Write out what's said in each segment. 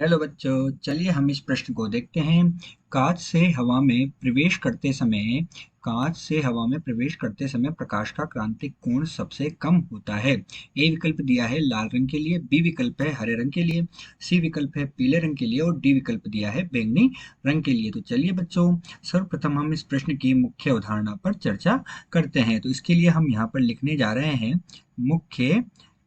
Hello बच्चों, चलिए हम इस प्रश्न को देखते हैं। कांच से हवा में प्रवेश करते समय प्रकाश का क्रांतिक कोण सबसे कम होता है। ए विकल्प दिया है लाल रंग के लिए, बी विकल्प है हरे रंग के लिए, सी विकल्प है पीले रंग के लिए और डी विकल्प दिया है बैंगनी रंग के लिए। तो चलिए बच्चों, सर्वप्रथम हम इस प्रश्न की मुख्य अवधारणा पर चर्चा करते हैं। तो इसके लिए हम यहाँ पर लिखने जा रहे हैं मुख्य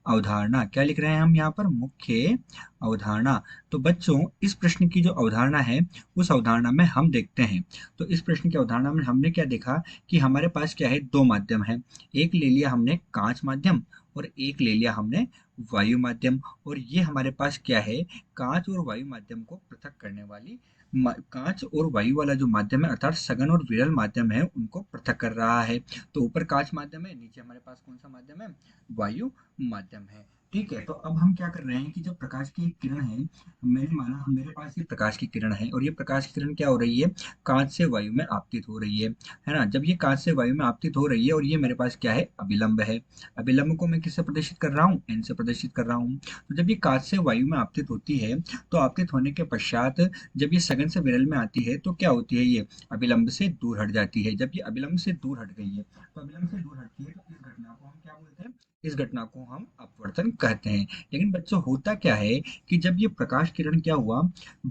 अवधारणा। क्या लिख रहे हैं हम यहाँ पर? मुख्य अवधारणा। तो बच्चों, इस प्रश्न की जो अवधारणा है उस अवधारणा में हम देखते हैं। तो इस प्रश्न की अवधारणा में हमने क्या देखा कि हमारे पास क्या है, दो माध्यम है। एक ले लिया हमने कांच माध्यम और एक ले लिया हमने वायु माध्यम। और ये हमारे पास क्या है, कांच और वायु माध्यम को पृथक करने वाली कांच और वायु वाला जो माध्यम है अर्थात सघन और विरल माध्यम है उनको पृथक कर रहा है। तो ऊपर कांच माध्यम है, नीचे हमारे पास कौन सा माध्यम है? वायु माध्यम है। ठीक है, तो अब हम क्या कर रहे हैं कि जब प्रकाश की एक किरण है, मैंने माना मेरे पास ये प्रकाश की किरण है और ये प्रकाश की किरण क्या हो रही है, कांच से वायु में आपतित हो रही है ना। जब ये कांच से वायु में आपतित हो रही है और ये मेरे पास क्या है, अभिलंब है। अभिलंब को मैं किससे प्रदर्शित कर रहा हूँ? एन से प्रदर्शित कर रहा हूँ। तो जब ये कांच से वायु में आपतित होती है तो आपतित होने के पश्चात जब ये सघन से विरल में आती है तो क्या होती है, ये अभिलंब से दूर हट जाती है। जब ये अभिलंब से दूर हट गई है, तो अभिलंब से दूर हटती है तो इस घटना को हम क्या बोलते हैं? इस घटना को हम अपवर्तन कहते हैं। लेकिन बच्चों, होता क्या है कि जब ये प्रकाश किरण क्या हुआ,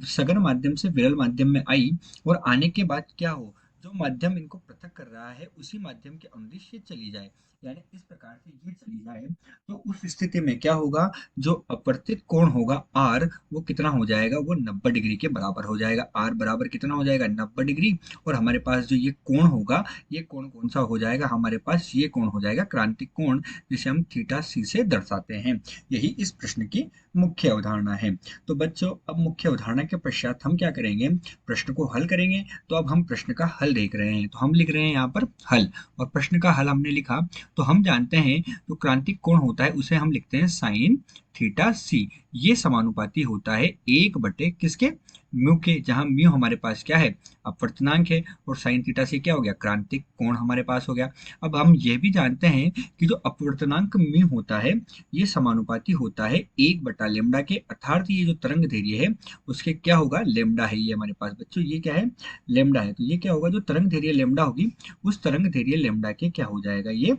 सघन माध्यम से विरल माध्यम में आई और आने के बाद क्या हो, जो माध्यम इनको पृथक कर रहा है उसी माध्यम के अनुदिश ये चली जाए, यानी इस प्रकार से ये चली जाए, तो उस स्थिति में क्या होगा, जो अपवर्तित कोण होगा आर, वो कितना हो जाएगा? वो 90 डिग्री के बराबर हो जाएगा। आर बराबर कितना हो जाएगा? 90 डिग्री। और हमारे पास जो ये कोण होगा, ये कोण कौन सा हो जाएगा हमारे पास? ये कोण हो जाएगा क्रांतिक कोण, जिसे हम थीटा सी से दर्शाते हैं। यही इस प्रश्न की मुख्य अवधारणा है। तो बच्चों, अब मुख्य अवधारणा के पश्चात हम क्या करेंगे, प्रश्न को हल करेंगे। तो अब हम प्रश्न का हल देख रहे हैं, तो हम लिख रहे हैं यहाँ पर हल। और प्रश्न का हल हमने लिखा, तो हम जानते हैं जो क्रांतिक कोण होता है उसे हम लिखते हैं साइन थीटा सी। ये समानुपाती होता है एक बटे किसके? म्यू के, जहां म्यू हमारे पास क्या है, अपवर्तनांक है, और साइन थीटा से क्या हो गया, क्रांतिक कोण हमारे पास हो गया। अब हम ये भी जानते हैं कि जो अपवर्तनांक म्यू होता है ये समानुपाती होता है एक बटा लेमडा के, अर्थात ये जो तरंग दैर्घ्य है उसके क्या होगा, लेमडा है ये हमारे पास। बच्चों, ये क्या है, लेमडा है। तो ये क्या होगा, जो तरंग दैर्घ्य लेमडा होगी उस तरंग दैर्घ्य लेमडा के क्या हो जाएगा, ये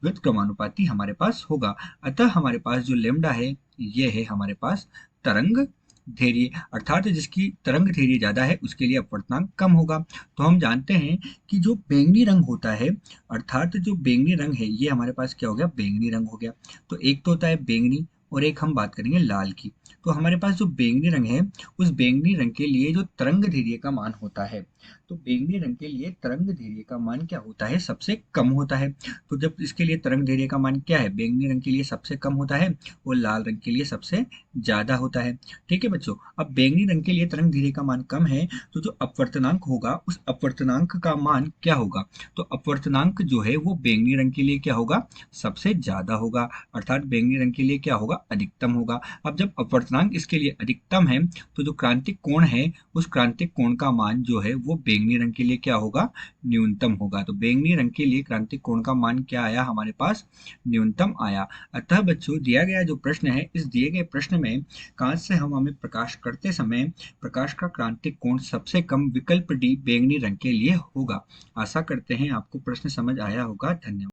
व्युत्क्रमानुपाती हमारे पास होगा। अतः हमारे पास जो लेमडा है ये है हमारे पास तरंग धैर्य, अर्थात जिसकी तरंग धैर्य ज्यादा है उसके लिए अपवर्तनांक कम होगा। तो हम जानते हैं कि जो बैंगनी रंग होता है, अर्थात जो बैंगनी रंग है ये हमारे पास क्या हो गया, बैंगनी रंग हो गया। तो एक तो होता है बैंगनी और एक हम बात करेंगे लाल की। तो हमारे पास जो बैंगनी रंग है उस बैंगनी रंग के लिए जो तरंग धैर्य का मान होता है, तो बैंगनी रंग के लिए तरंग धैर्य का मान क्या होता है, सबसे कम होता है। तो जब इसके लिए तरंग धैर्य का मान क्या है, बैंगनी रंग के लिए सबसे कम होता है और लाल रंग के लिए सबसे ज्यादा होता है। ठीक है बच्चों, अब बैंगनी रंग के लिए तरंग धैर्य का मान कम है, तो जो अपवर्तनांक होगा उस अपवर्तनांक का मान क्या होगा, तो अपवर्तनांक जो है वो बैंगनी रंग के लिए क्या होगा, सबसे ज्यादा होगा, अर्थात बैंगनी रंग के लिए क्या होगा, अधिकतम होगा। अब जब अपवर्तनांक इसके लिए अधिकतम है तो जो क्रांतिक कोण है उस क्रांतिक कोण का मान जो है वो बैंगनी रंग के लिए क्या होगा, न्यूनतम होगा। तो बैंगनी रंग के लिए क्रांतिक कोण का मान क्या आया हमारे पास, न्यूनतम आया। अतः बच्चों, दिया गया जो प्रश्न है, इस दिए गए प्रश्न में कांच से हवा में प्रकाश करते समय प्रकाश का क्रांतिक कोण सबसे कम विकल्प डी बैंगनी रंग के लिए होगा। आशा करते हैं आपको प्रश्न समझ आया होगा। धन्यवाद।